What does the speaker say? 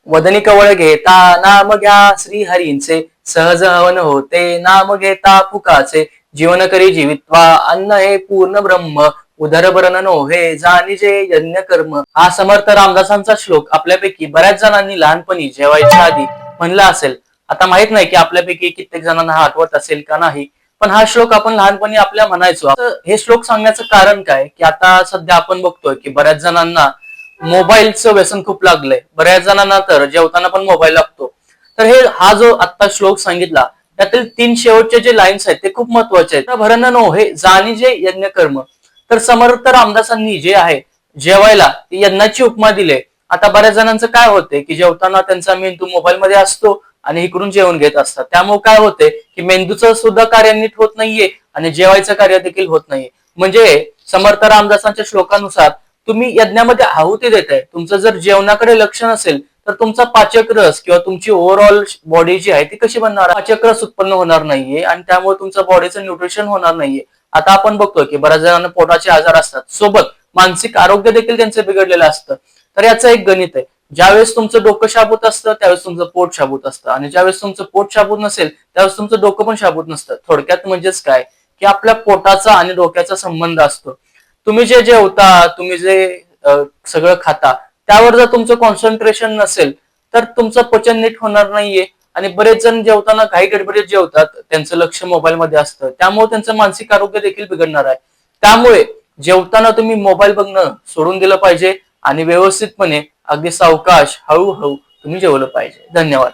वदनी कवळ घेता नाम घ्या श्रीहरींचे, सहज हवन होते नाम घेता फुकाचे, जीवन करी जीवित्वा अन्न हे पूर्ण ब्रह्म, उदरभरण नोहे जाणीजे यज्ञ कर्म. हा समर्थ रामदासांचा श्लोक आपल्यापैकी बऱ्याच जणांनी लहानपणी जेवायच्या आधी म्हणला असेल. आता माहित नाही की आपल्यापैकी कित्येक जणांना हा आठवत असेल का नाही, पण हा श्लोक आपण लहानपणी आपल्या म्हणायचो. हे श्लोक सांगण्याचं कारण काय की आता सध्या आपण बघतोय की बऱ्याच जणांना मोबाईलचं व्यसन खूप लागलंय. बऱ्याच जणांना तर जेवताना पण मोबाईल लागतो. तर हा जो आता श्लोक सांगितला त्यातील 3 शेवटचे जे लाईन्स आहेत ते खूप महत्वाचे आहेत. भरण नो हे जाणी जे यज्ञ कर्म. तर समर्थ रामदासांनी जे आहे जेवायला यज्ञाची उपमा दिली. आता बऱ्याच जणांचं काय होते की जेवताना त्यांचा मेंदू मोबाईल मध्ये असतो आणि इकडून जेवण घेत असतात. त्यामुळे काय होते की मेंदूचं सुद्धा कार्य नीट होत नाहीये आणि जेवायचं कार्य देखील होत नाहीये. म्हणजे समर्थ रामदासांच्या श्लोकानुसार तुम्ही यज्ञामध्ये आहुती देताय, तुमचं जर जेवणाकडे लक्ष नसेल तर तुमचा पाचक रस किंवा तुमची ओव्हरऑल बॉडी जी आहे ती कशी बनणार, पाचक रस उत्पन्न होणार नाहीये आणि त्यामुळे तुमचं बॉडीचं न्यूट्रिशन होणार नाहीये. आता आपण बघतोय की बऱ्याच जणांना पोटाचे आजार असतात, सोबत मानसिक आरोग्य देखील त्यांचं बिघडलेलं असतं. तर याचं एक गणित आहे, ज्यावेळेस तुमचं डोकं शाबूत असतं त्यावेळेस तुमचं पोट शाबूत असतं आणि ज्यावेळेस तुमचं पोट शाबूत नसेल त्यावेळेस तुमचं डोकं पण शाबूत नसतं. थोडक्यात म्हणजेच काय की आपल्या पोटाचा आणि डोक्याचा संबंध असतो. तुम्ही जे जेवता, तुम्ही जे सगळं खाता त्यावर जर तुमचं कॉन्सन्ट्रेशन नसेल तर तुमचं पचन नीट होणार नाहीये. आणि बरेच जण जेवताना काही गडबडीत जेवतात, त्यांचं लक्ष मोबाईल मध्ये असतं, त्यामुळे त्यांचं मानसिक आरोग्य देखील बिघडणार आहे. त्यामुळे जेवताना तुम्ही मोबाईल बघणं सोडून दिलं पाहिजे आणि व्यवस्थितपणे अगदी सावकाश हळूहळू तुम्ही जेवलं पाहिजे. धन्यवाद.